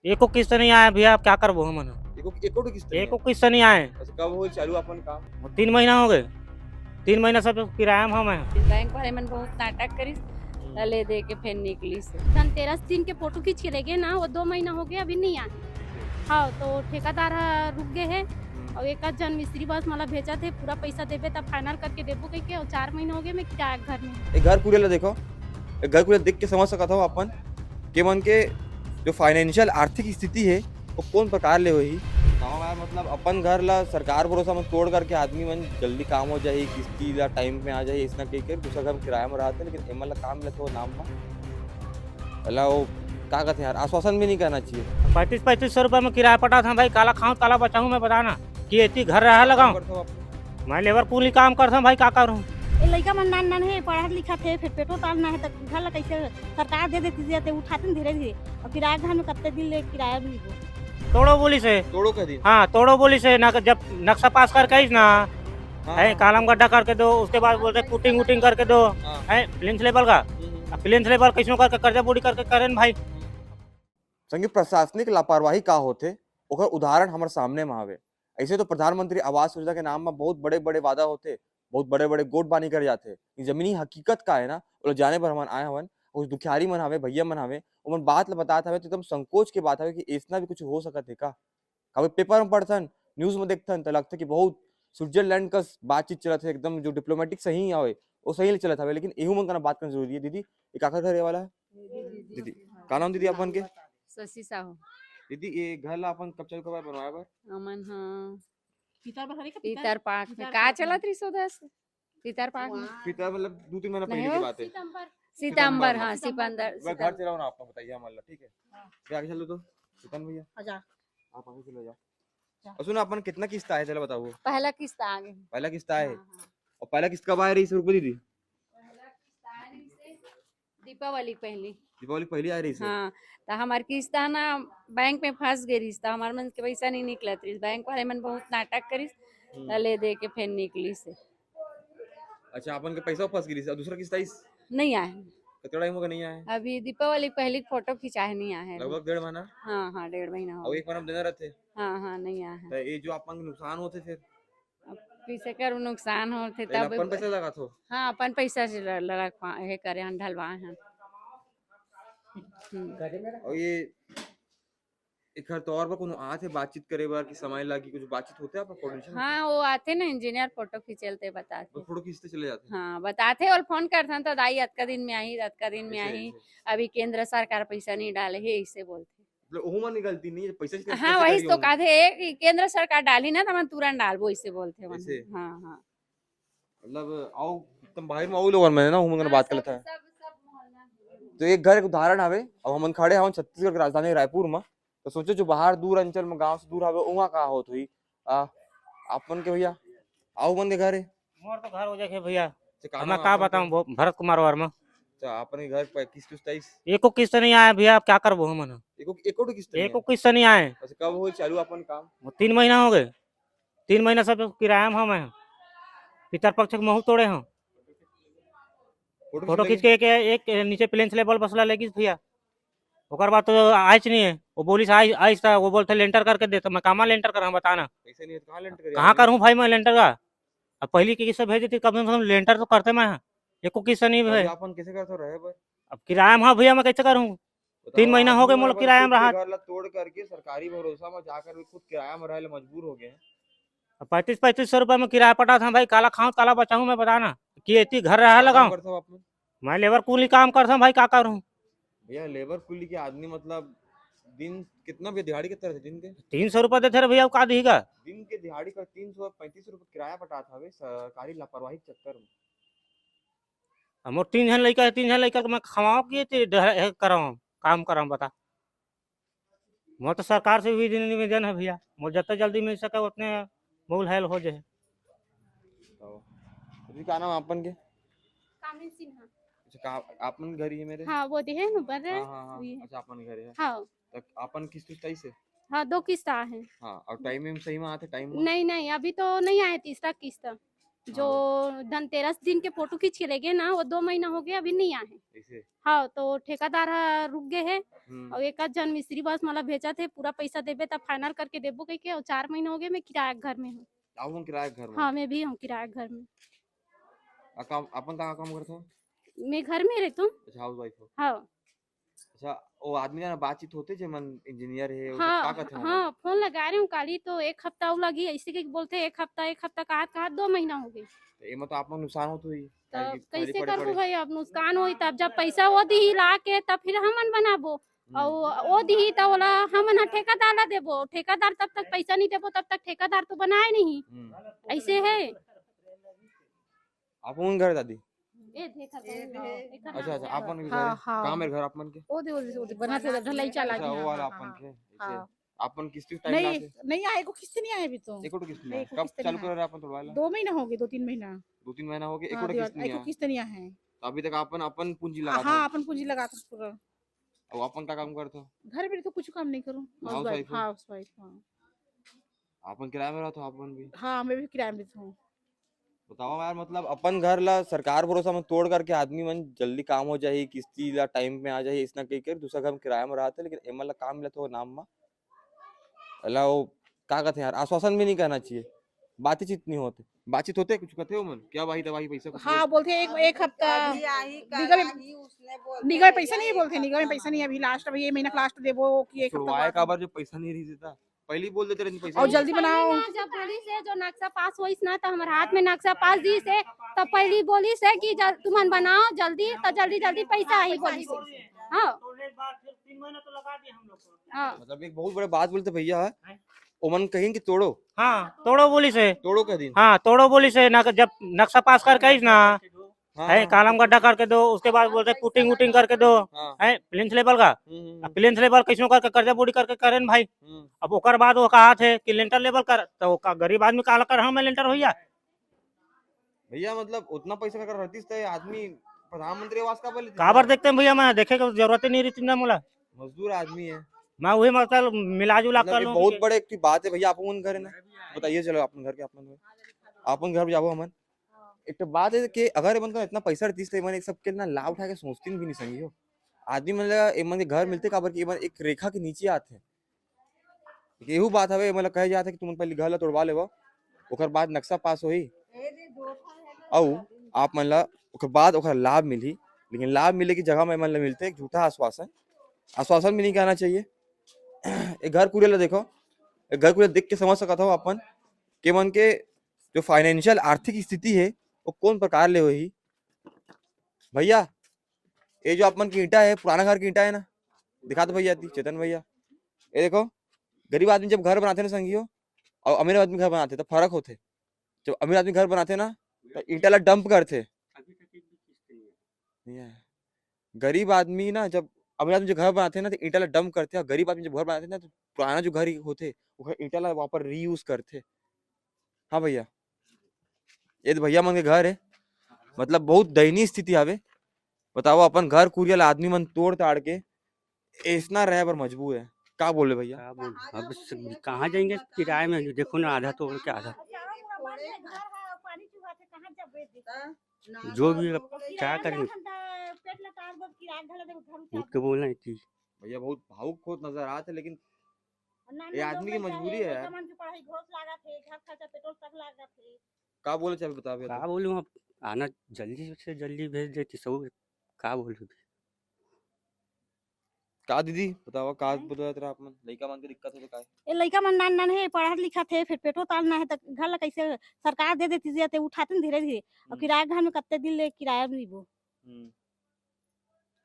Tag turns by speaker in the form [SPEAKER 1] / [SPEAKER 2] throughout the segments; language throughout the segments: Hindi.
[SPEAKER 1] एको किस्त नहीं आया भैया, अब क्या करबो हमन।
[SPEAKER 2] एको किस्त नहीं
[SPEAKER 1] एको
[SPEAKER 2] है?
[SPEAKER 1] किस्त नहीं आए।
[SPEAKER 2] अच्छा, कब हो चालू अपन काम?
[SPEAKER 1] 3 महीना हो गए। 3 महीना सब किराया में हम हैं।
[SPEAKER 3] बैंक वाले मन बहुत नाटक करिस ले दे के फिर निकली से।
[SPEAKER 4] धनतेरस दिन के फोटो खींच के ले गए ना, वो 2 महीना हो गया अभी नहीं आए। हाँ तो ठेकेदार रुक गए है और एक आध जन मिस्त्री बस मला भेजा थे, पूरा पैसा देबे तब फाइनल करके देबो कह के, और 4 महीना हो गए मैं किराया घर में।
[SPEAKER 2] एक घर पूरे ला देखो, एक घर पूरे देख के समझ सकता हूँ अपन के मन के जो फाइनेंशियल आर्थिक स्थिति है वो कौन प्रकार ले होही। मतलब अपन घर ला सरकार भरोसा में तोड़ करके आदमी मन जल्दी काम हो जाए, किस्ती ला टाइम में आ जाए, इसना कह के दूसरा घर किराया में रहते, लेकिन एमन ला काम लेते हो नाम में भला वो का कहते यार, आश्वासन भी नहीं करना चाहिए।
[SPEAKER 1] 3500 रुपये में किराया पटा था भाई, काला खाऊं काला बचाऊं मैं बताना कि इतनी घर रहा लगाऊं। मैं लेबर कुली काम करता हूँ भाई, का करूँ।
[SPEAKER 4] ये लड़का मन नान नान है, पढ़ा लिखा थे, फिर पेट्रोल डालना है तो घर ला कैसे सरकार दे देती जाते, उठाते धीरे धीरे, और किराया घर में कत्ते दिन ले किराया भी हो।
[SPEAKER 1] तोड़ो बोली से,
[SPEAKER 2] तोड़ो कर दी।
[SPEAKER 1] हाँ तोड़ो बोली से ना, जब नक्शा पास करके आई ना है, कालम गड्ढा करके दो, उसके बाद बोलते पुटिंग वुटिंग करके दो है, प्लेन्स लेवल का। प्लेन्स लेवल कैसे करके कर्जा बोड़ी करके करें भाई।
[SPEAKER 2] संगे प्रशासनिक लापरवाही का होते ओकर उदाहरण हमारे सामने में आवे। ऐसे तो प्रधानमंत्री आवास योजना के नाम में बहुत बड़े बड़े वादा होते, बहुत बड़े बड़े गोट बानी कर जाते। जमीनी हकीकत का है ना, वो जाने पर हम आए हवन, उस दुखियारी मन हवे, भैया मन हवे, उमन बात ला बतात हवे तो एकदम संकोच के बात हवे कि ऐसा भी कुछ हो सकत है का। कभी पेपर में पढ़थन, न्यूज में देखथन तो लगता कि बहुत स्विट्जरलैंड का बातचीत चलत है, एकदम जो डिप्लोमेटिक सही आवे वो सही चलत हवे, लेकिन एहू मन का बात करना जरूरी है। दीदी ये काका घर वाला है? दीदी का नाम दीदी अपन के?
[SPEAKER 3] शशि साहू।
[SPEAKER 2] दीदी ये घर ला अपन कब चालू करवाए बनवाए बर?
[SPEAKER 3] अमन हाँ
[SPEAKER 4] पीतर
[SPEAKER 3] पाक में का चला 310 पीतर पाक में
[SPEAKER 2] पिता मतलब 2-3 महीना पहले
[SPEAKER 3] नहीं
[SPEAKER 2] की
[SPEAKER 3] हो?
[SPEAKER 2] बात है।
[SPEAKER 3] सितंबर हाँ सितंबर
[SPEAKER 2] मैं घर चला हूं ना, आपको बताइए हमारा, ठीक है क्या आगे चलो तो सितन भैया
[SPEAKER 4] आजा
[SPEAKER 2] आप आगे चले जाओ। और सुनो अपन कितना किस्त आया चलो बताओ।
[SPEAKER 3] पहला किस्त आ गए।
[SPEAKER 2] पहला किस्त आया है और पहला किस्त कब आया रही रुपए दीदी?
[SPEAKER 3] पहला किस्त आ रही से दीपावली पहली।
[SPEAKER 2] दीपावली पहली आ रही से?
[SPEAKER 3] हाँ तो हमार किस्त ना बैंक में फंस गई तो हमार मन के पैसा नहीं निकलत रही, बैंक वाले मन बहुत नाटक करिस ले दे के फिर निकली से।
[SPEAKER 2] अच्छा अपन के पैसा फंस गई, दूसरा किस्त आई
[SPEAKER 3] नहीं आए
[SPEAKER 2] कितना टाइम होगा नहीं आया?
[SPEAKER 3] अभी दीपावली पहली फोटो खिंचाए नहीं आए।
[SPEAKER 2] लगभग 1.5 महीना।
[SPEAKER 3] हाँ हाँ 1.5 महीना हो
[SPEAKER 2] और 1 महीना देना रहते।
[SPEAKER 3] हाँ हाँ नहीं आए हैं।
[SPEAKER 2] तो ये जो अपन नुकसान होते फिर
[SPEAKER 3] पीछे कर नुकसान होते तब
[SPEAKER 2] अपन पैसा लगा तो
[SPEAKER 3] हाँ अपन पैसा से लगा हे करे हम ढलवाए हैं।
[SPEAKER 2] और ये एक हर तौर पर कोनो आते बातचीत करे बार की समय लगी कुछ बातचीत होते आप कोऑर्डिनेशन?
[SPEAKER 3] हाँ वो आते ना इंजीनियर फोटो खींचते बताते।
[SPEAKER 2] फोटो खींचते चले जाते?
[SPEAKER 3] हाँ बताते और फोन करते तो दाई अतका दिन में आई, अतका दिन में आई, अभी केंद्र सरकार पैसा नहीं डाले है इसे बोलते।
[SPEAKER 2] मतलब निकलती नहीं पैसा।
[SPEAKER 3] हाँ वही तो कहते केंद्र सरकार डाली ना तो हम तुरंत डालबो इसे बोलते। हाँ हाँ
[SPEAKER 2] मतलब आओ तुम बाहर में आओ लोग मैंने ना हम बात कर लेता है। तो एक घर एक उदाहरण हवे, अब हम खड़े हवन छत्तीसगढ़ की राजधानी रायपुर में, तो सोचो जो बाहर दूर अंचल में गांव से दूर हवे उहाँ का होत हुई। आपन के भैया आओ मन के घर है?
[SPEAKER 1] मोर तो घर हो जाए भैया, मैं
[SPEAKER 2] का
[SPEAKER 1] का बताऊं, भरत कुमार वर्मा।
[SPEAKER 2] अच्छा अपन के घर पर किस्त 23
[SPEAKER 1] एको किस्त नहीं आया भैया, अब क्या करबो हमन।
[SPEAKER 2] एको किस्त नहीं
[SPEAKER 1] एको किस्त नहीं आए।
[SPEAKER 2] अच्छा कब हो चालू अपन काम?
[SPEAKER 1] 3 महीना हो गए। 3 महीना सब किराया में हम हैं। पितर पक्ष के महू तोड़े हैं। फोटो खींच के एक नीचे प्लेन लेवल बसला लेगी भैया, ओकर बाद तो आइच नहीं है। वो बोली से आइच था, वो बोलते लेंटर करके दे, तो मैं कहाँ लेंटर कर बताना,
[SPEAKER 2] पैसे नहीं कहां लेंटर कर
[SPEAKER 1] कहाँ करूँ भाई मैं लेंटर का। अब पहली की किस्त भेजी थी, कम से कम लेंटर तो करते मैं, एको किस्त नहीं भाई।
[SPEAKER 2] अपन कैसे करते रहे पर
[SPEAKER 1] अब किराया में हाँ भैया मैं कैसे करूँ, 3 महीना हो गए मोल किराया में रहा।
[SPEAKER 2] घर ला तोड़ करके सरकारी भरोसा में जाकर भी खुद किराया में रहे मजबूर हो गए।
[SPEAKER 1] 3500 रुपये में किराया पटा था भाई, काला खाऊं काला बचाऊं मैं बताना कि इतनी घर रहा लगाऊं। मैं लेबर कुली काम करता हूँ भाई, का करूँ।
[SPEAKER 2] भैया लेबर कुली के आदमी मतलब दिन कितना भी दिहाड़ी कितना रहते दिन के?
[SPEAKER 1] 300 रुपये देते रहे भैया, का देगा
[SPEAKER 2] दिन के दिहाड़ी का 335 रुपये किराया पटा था सरकारी लापरवाही के चक्कर में।
[SPEAKER 1] मोर 3 जन लड़का है, 3 जन लड़का मैं खवाओ किए कराऊँ काम कराऊँ बता। मोर तो सरकार से भी निवेदन है भैया, मोर जितना जल्दी मिल सके उतने मूल हेल हो जाए।
[SPEAKER 2] क्या नाम अपन के?
[SPEAKER 4] कामिल सिन्हा।
[SPEAKER 2] अच्छा अपन घर ही है मेरे?
[SPEAKER 4] हाँ वो है ना बर।
[SPEAKER 2] हाँ अच्छा अपन घर है।
[SPEAKER 4] हाँ
[SPEAKER 2] तक अपन किस्त 23 है?
[SPEAKER 4] हाँ 2 किस्त आए हैं।
[SPEAKER 2] हाँ और टाइम में सही में आते टाइम में?
[SPEAKER 4] नहीं नहीं अभी तो नहीं आए तीसरा किस्त। जो धनतेरस दिन के फोटो खींच के ले गए ना, वो 2 महीना हो गया अभी नहीं आए हैं।
[SPEAKER 2] ऐसे
[SPEAKER 4] हाँ, तो ठेकेदार रुक गए हैं
[SPEAKER 2] हम्म,
[SPEAKER 4] और एक आध जन मिस्त्री बस मला भेजा थे, पूरा पैसा देबे तब फाइनल करके देबो कह के, और 4 महीना हो गए मैं किराया के घर में हूँ।
[SPEAKER 2] आप हम किराए के घर में
[SPEAKER 4] हाँ, मैं भी हूँ किराया के घर में।
[SPEAKER 2] काम अपन का काम करते हो?
[SPEAKER 4] मैं घर में रहती हूँ।
[SPEAKER 2] अच्छा हाउस वाइफ हो।
[SPEAKER 4] हाँ
[SPEAKER 2] अच्छा वो आदमी ना बातचीत होते जे मन इंजीनियर है वो सब
[SPEAKER 4] हाँ
[SPEAKER 2] का कहते हैं
[SPEAKER 4] हाँ, फोन लगा रही हूँ काली, तो 1 हफ्ता वो लगी, ऐसे के बोलते 1 हफ्ता कहा 2 महीना हो गई।
[SPEAKER 2] तो ये मतलब आप में नुकसान हो तो ही
[SPEAKER 4] तब कैसे
[SPEAKER 2] पड़े
[SPEAKER 4] करबो
[SPEAKER 2] पड़े
[SPEAKER 4] भाई, अब नुकसान होई तब जब पैसा वो दी ला के तब फिर हमन बनाबो, और वो दी तो बोला हमन ठेकेदार ला देबो, ठेकेदार तब तक पैसा नहीं देबो तब तक ठेकेदार तो बनाए नहीं, ऐसे है।
[SPEAKER 2] आप उन घर दादी
[SPEAKER 4] ए देखा
[SPEAKER 2] अच्छा अच्छा आप मन के घर
[SPEAKER 5] हाँ,
[SPEAKER 2] है?
[SPEAKER 5] हाँ।
[SPEAKER 2] कहाँ मेरे घर आप मन के
[SPEAKER 5] ओदे बना थे ढलाई चला
[SPEAKER 2] अच्छा वो
[SPEAKER 5] गया।
[SPEAKER 2] वाला
[SPEAKER 5] हाँ,
[SPEAKER 2] आप मन
[SPEAKER 5] हाँ,
[SPEAKER 2] के ऐसे
[SPEAKER 5] हाँ।
[SPEAKER 2] आप मन किस टाइम
[SPEAKER 5] नहीं
[SPEAKER 2] लाते
[SPEAKER 5] नहीं आए को किस्त नहीं आए अभी तो।
[SPEAKER 2] एको किस्त नहीं
[SPEAKER 5] नहीं,
[SPEAKER 2] आया
[SPEAKER 5] एको
[SPEAKER 2] कब
[SPEAKER 5] किस्त
[SPEAKER 2] चालू
[SPEAKER 5] नहीं
[SPEAKER 2] कर
[SPEAKER 5] आया।
[SPEAKER 2] रहे अपन थोड़ा वाला
[SPEAKER 5] 2 महीना हो गए, 2-3 महीना।
[SPEAKER 2] 2-3 महीना हो गए
[SPEAKER 5] हाँ,
[SPEAKER 2] एको किस्त नहीं
[SPEAKER 5] एको
[SPEAKER 2] आया
[SPEAKER 5] किस्त नहीं आया है।
[SPEAKER 2] तो अभी तक अपन अपन पूंजी लगा
[SPEAKER 5] हाँ,
[SPEAKER 2] था
[SPEAKER 5] अपन पूंजी लगा कर पूरा।
[SPEAKER 2] और अपन का काम करते हो
[SPEAKER 5] घर में तो कुछ काम नहीं करूँ।
[SPEAKER 2] हाउसवाइफ हो?
[SPEAKER 5] हाउस वाइफ हाँ।
[SPEAKER 2] अपन किराए में रहते हो अपन भी
[SPEAKER 5] हाँ, मैं भी किराए में रहती हूँ।
[SPEAKER 2] बताओ यार मतलब अपन घर ला सरकार भरोसा में तोड़ करके आदमी मन जल्दी काम हो जाए किस्ती ला टाइम में आ जाए इसना कही कर दूसरा घर में किराया में रहते लेकिन एमन ला काम मिला तो नाम में अल्लाह वो का कहते हैं यार आश्वासन भी नहीं करना चाहिए बातचीत नहीं होते बातचीत होते कुछ कहते हो मन क्या भाई दवाई पैसा कुछ
[SPEAKER 5] हाँ, बोलते हैं एक हफ्ता निगम में पैसा नहीं बोलते, निगम में पैसा नहीं है अभी, लास्ट अभी ये महीना का लास्ट देबो कि 1
[SPEAKER 2] छुड़वाए
[SPEAKER 5] हफ्ता
[SPEAKER 2] का
[SPEAKER 5] बाद।
[SPEAKER 2] बार जो पैसा नहीं रही देता पहले ही बोल देते रहते पैसा
[SPEAKER 5] और
[SPEAKER 2] नहीं
[SPEAKER 5] जल्दी बनाओ।
[SPEAKER 4] जब बोली से जो नक्शा पास होई ना, तो हमारे हाथ में नक्शा पास दी से, तब पहली बोली से कि तुमन बनाओ जल्दी, तो जल्दी जल्दी पैसा आई बोली से। हाँ हाँ,
[SPEAKER 2] मतलब एक बहुत बड़े बात बोलते भैया ओमन कहीं कि तोड़ो
[SPEAKER 1] हाँ तोड़ो बोली से,
[SPEAKER 2] तोड़ो का दिन
[SPEAKER 1] हाँ तोड़ो बोली से ना, जब नक्शा पास करके आइस ना
[SPEAKER 2] हाँ
[SPEAKER 1] है कालम गड्ढा करके दो, उसके बाद बोलते पुटिंग वुटिंग करके दो
[SPEAKER 2] हाँ
[SPEAKER 1] है प्लिंथ लेवल का,
[SPEAKER 2] हम्म,
[SPEAKER 1] प्लिंथ लेवल कैसो करके कर्जा बोड़ी करके करें भाई।
[SPEAKER 2] हम्म।
[SPEAKER 1] अब ओकर बाद वो कहा थे कि लेंटर लेवल कर, तो का गरीब आदमी काला कर हम लेंटर होइया।
[SPEAKER 2] भैया मतलब उतना पैसा का रहती है आदमी प्रधानमंत्री आवास का बोले
[SPEAKER 1] काबर देखते हैं भैया, मैं देखे की जरूरत ही नहीं रहती ना मोला,
[SPEAKER 2] मजदूर आदमी है
[SPEAKER 1] मैं वही मतलब मिला जुला
[SPEAKER 2] मतलब
[SPEAKER 1] कर
[SPEAKER 2] ये
[SPEAKER 1] लूं
[SPEAKER 2] बहुत
[SPEAKER 1] कि-
[SPEAKER 2] बड़े एक बात है भैया आप उन घर है ना बताइए चलो अपन घर के अपन घर जाओ हमन एक तो बात है कि अगर मन का इतना पैसा रहती तो मन सब के ना लाभ उठा के सोचती भी नहीं संगी हो आदमी मतलब मन के घर मिलते काबर कि मन एक रेखा के नीचे आते हैं यही बात हवे मतलब कहे जाता है कि तुम पहले घर ला तोड़वा लेबो ओकर बाद नक्शा पास होई औ आप मन ला ओकर बाद ओकर लाभ मिली लेकिन लाभ मिले की जगह में मन ला मिलते एक झूठा आश्वासन आश्वासन भी नहीं कहना चाहिए। एक घर कूड़े ला देखो एक घर कूड़े देख के समझ सकता हो अपन के मन के जो फाइनेंशियल आर्थिक स्थिति है वो कौन प्रकार ले हुई भैया ये जो अपन की ईंटा है पुराना घर की ईंटा है ना दिखा दो भैया चेतन भैया ये देखो गरीब आदमी जब घर बनाते ना संगियो और अमीर आदमी घर बनाते तो फर्क होते जब अमीर आदमी घर बनाते ना तो ईंटा ला डंप करते गरीब आदमी ना जब अमीर आदमी जो घर बनाते हैं ना तो ईंटा ला डंप करते हैं और गरीब आदमी जब घर बनाते हैं ना तो पुराना जो घर होते वो ईंटा ला वहां पर रीयूज करते। हाँ भैया ये तो भैया मन के घर है मतलब बहुत दयनीय स्थिति आवे बताओ अपन घर कुरियल आदमी मन तोड़ ताड़ के ऐसना रहे पर मजबूर है क्या बोले भैया
[SPEAKER 6] क्या बोल अब कहाँ जाएंगे किराए में देखो ना आधा तोड़ के आधा जो भी अब क्या करेंगे झूठ के बोलना है चीज
[SPEAKER 2] भैया बहुत भावुक होत नजर आते लेकिन ये आदमी की मजबूरी है यार क्या बोले चाहे बता भैया
[SPEAKER 6] क्या बोलूँ अब आना जल्दी से जल्दी भेज देती सब क्या बोलूँ
[SPEAKER 2] का दीदी बताओ का बताओ तेरा अपन लड़का मन के दिक्कत है तो का
[SPEAKER 7] ये लड़का मन नान नान है पढ़ा लिखा थे फिर पेटो तालना है तो घर ला कैसे सरकार दे देती है तो उठाते धीरे धीरे और किराया घर में कत्ते दिन ले किराया लीबो।
[SPEAKER 2] ये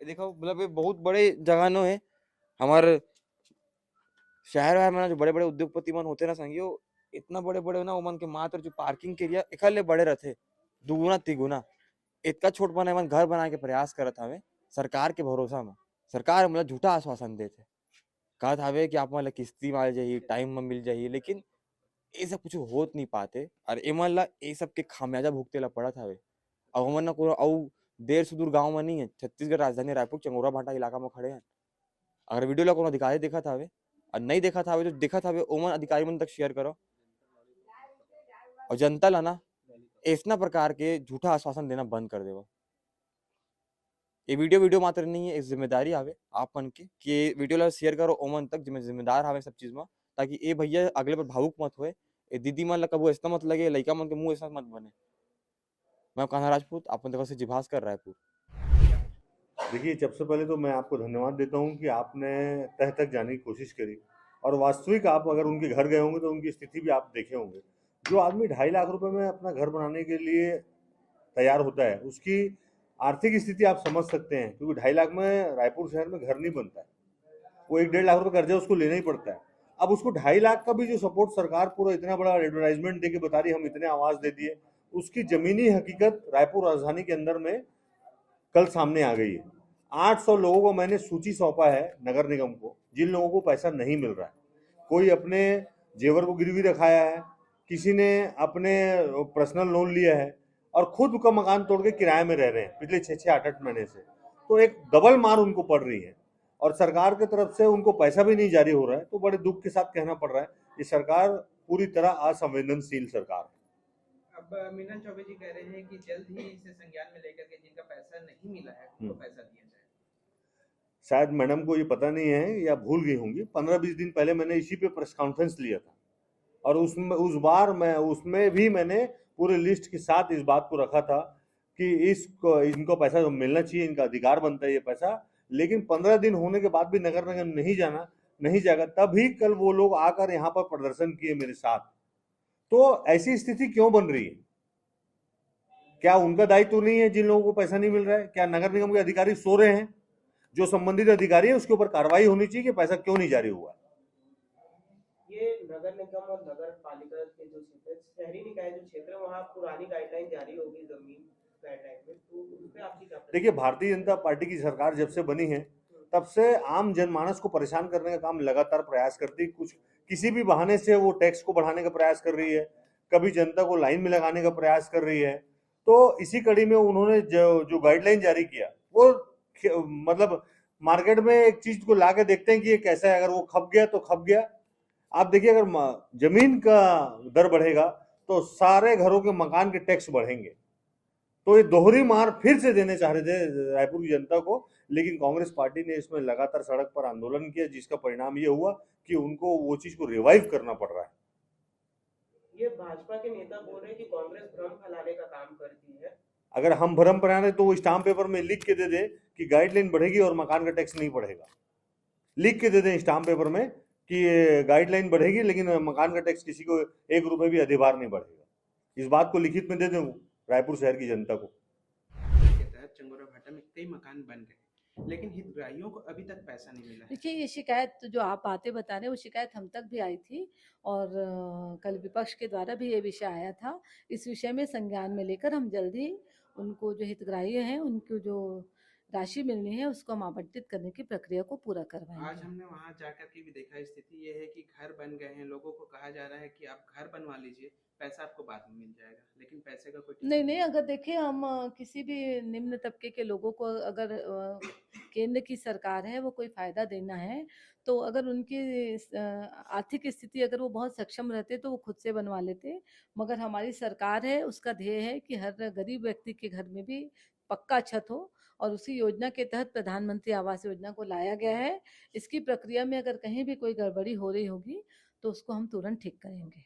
[SPEAKER 2] देखो मतलब ये बहुत बड़े जगह है हमारे शहर में जो बड़े बड़े उद्योगपति मन होते ना संगियो इतना बड़े बड़े ना उमन के मात्र जो पार्किंग के एरिया इकल्ले बड़े रहते दुगुना तिगुना इतना छोट बना मन घर बनाए के प्रयास करत हवे सरकार के भरोसा में सरकार मतलब झूठा आश्वासन देते कहत हवे कि आप मतलब किस्ती माल जाही टाइम में मिल जाही लेकिन ये सब कुछ होत नहीं पाते और एमन ला ये सब के खामियाजा भुगते ला पड़त हवे और हमन ना कोनो और देर सुदूर गांव में नहीं है छत्तीसगढ़ राजधानी रायपुर चंगोरा भाटा इलाका में खड़े हैं अगर वीडियो ला कोनो अधिकारी देखत हवे और नहीं देखत हवे जो देखत हवे ओमन अधिकारी मन तक शेयर करो और जनता ला ना ऐसना प्रकार के झूठा आश्वासन देना बंद कर देवा। ये वीडियो मात्र नहीं है, एक जिम्मेदारी आवे आप मन के कि वीडियो ला शेयर करो ओमन तक जिम्मे जिम्मेदार आवे सब चीज में, ताकि ए भैया अगले पर भावुक मत होए, ए दीदी मन ला कबू ऐसा मत लगे, लइका मन के मुंह ऐसा मत बने। मैं कान्हा राजपूत, आप देखो से जिभास कर रायपुर।
[SPEAKER 8] देखिए, सबसे पहले तो मैं आपको धन्यवाद देता हूँ कि आपने तह तक जाने की कोशिश करी, और वास्तविक आप अगर उनके घर गए होंगे तो उनकी स्थिति भी आप देखे होंगे। जो आदमी 2.5 लाख रुपए में अपना घर बनाने के लिए तैयार होता है, उसकी आर्थिक स्थिति आप समझ सकते हैं, क्योंकि 2.5 लाख में रायपुर शहर में घर नहीं बनता है। वो 1-1.5 लाख रुपए कर्जा उसको लेना ही पड़ता है। अब उसको 2.5 लाख का भी जो सपोर्ट सरकार पूरा इतना बड़ा एडवर्टाइजमेंट दे के बता रही है, हम इतने आवाज दे दिए, उसकी जमीनी हकीकत रायपुर राजधानी के अंदर में कल सामने आ गई है। 800 लोगों को मैंने सूची सौंपा है नगर निगम को, जिन लोगों को पैसा नहीं मिल रहा है। कोई अपने जेवर को गिरवी रखाया है, किसी ने अपने पर्सनल लोन लिया है, और खुद का मकान तोड़ के किराए में रह रहे हैं पिछले 6-6, 8-8 महीने से। तो एक डबल मार उनको पड़ रही है, और सरकार की तरफ से उनको पैसा भी नहीं जारी हो रहा है। तो बड़े दुख के साथ कहना पड़ रहा है कि सरकार पूरी तरह असंवेदनशील सरकार है।
[SPEAKER 9] अब मीनन चौबे जी कह रहे हैं कि जल्द ही इसे संज्ञान में लेकर के जिनका पैसा नहीं मिला है उनको पैसा दिया जाए।
[SPEAKER 8] शायद मैडम को ये पता नहीं है या भूल गई होंगी, 15-20 दिन पहले मैंने इसी पे प्रेस कॉन्फ्रेंस लिया था, और उस बार मैं उसमें भी मैंने पूरे लिस्ट के साथ इस बात को रखा था कि इनको पैसा मिलना चाहिए, इनका अधिकार बनता है ये पैसा। लेकिन 15 दिन होने के बाद भी नगर निगम नहीं जाएगा। तभी कल वो लोग आकर यहाँ पर प्रदर्शन किए मेरे साथ। तो ऐसी स्थिति क्यों बन रही है? क्या उनका दायित्व नहीं है जिन लोगों को पैसा नहीं मिल रहा है? क्या नगर निगम के अधिकारी सो रहे हैं? जो संबंधित अधिकारी है उसके ऊपर कार्रवाई होनी चाहिए कि पैसा क्यों नहीं जारी हुआ।
[SPEAKER 9] ये नगर निगम और नगर पालिका के जो शहरी निकाय जो क्षेत्र है वहाँ पुरानी गाइडलाइन जारी होगी जमीन गाइडलाइन में, तो उसमें आपकी क्या?
[SPEAKER 8] देखिए, भारतीय जनता पार्टी की सरकार जब से बनी है तब से आम जनमानस को परेशान करने का काम लगातार प्रयास करती है। कुछ किसी भी बहाने से वो टैक्स को बढ़ाने का प्रयास कर रही है, कभी जनता को लाइन में लगाने का प्रयास कर रही है। तो इसी कड़ी में उन्होंने जो गाइडलाइन जारी किया, वो मतलब मार्केट में एक चीज को लाके देखते हैं कि ये कैसा है। अगर वो खप गया तो खप गया। आप देखिए, अगर जमीन का दर बढ़ेगा तो सारे घरों के मकान के टैक्स बढ़ेंगे। तो ये दोहरी मार फिर से देने चाह रहे थे रायपुर की जनता को, लेकिन कांग्रेस पार्टी ने इसमें लगातार सड़क पर आंदोलन किया, जिसका परिणाम ये हुआ कि उनको वो चीज को रिवाइव करना पड़ रहा है।
[SPEAKER 9] ये भाजपा के नेता बोल रहे हैं कि कांग्रेस भ्रम फैलाने का काम करती है।
[SPEAKER 8] अगर हम भ्रम फैलाने तो वो स्टाम्प पेपर में लिख के दे दे कि गाइडलाइन बढ़ेगी और मकान का टैक्स नहीं बढ़ेगा। लिख के दे दें स्टाम्प पेपर में कि गाइडलाइन बढ़ेगी लेकिन मकान का टैक्स किसी को 1 रुपए भी अधिभार नहीं बढ़ेगा। इस बात को लिखित में दे दें रायपुर शहर की जनता को।
[SPEAKER 9] के तहत चंगोरा भाटा में कई मकान बन गए, लेकिन हितग्राहियों को अभी तक पैसा नहीं मिला है।
[SPEAKER 10] देखिए, ये शिकायत जो आप बातें बता रहे हैं वो शिकायत हम तक भी आई थी, और कल विपक्ष के द्वारा भी ये विषय आया था। इस विषय में संज्ञान में लेकर हम जल्द ही उनको जो हितग्राही हैं उनको जो राशि मिलनी है उसको हम आवंटित करने की प्रक्रिया को पूरा
[SPEAKER 9] आज
[SPEAKER 10] करवाएंगे।
[SPEAKER 9] हमने वहां जाकर के भी देखा, स्थिति ये है कि घर बन गए हैं, लोगों को कहा जा रहा है कि आप घर बनवा लीजिए, पैसा आपको बाद में मिल जाएगा, लेकिन पैसे का कोई
[SPEAKER 10] नहीं नहीं, अगर देखिए हम किसी भी निम्न तबके के लोगों को अगर केंद्र की सरकार है वो कोई फायदा देना है, तो अगर उनकी आर्थिक स्थिति अगर वो बहुत सक्षम रहते तो वो खुद से बनवा लेते। मगर हमारी सरकार है, उसका ध्येय है कि हर गरीब व्यक्ति के घर में भी पक्का छत हो, और उसी योजना के तहत प्रधानमंत्री आवास योजना को लाया गया है। इसकी प्रक्रिया में अगर कहीं भी कोई गड़बड़ी हो रही होगी तो उसको हम तुरंत ठीक करेंगे।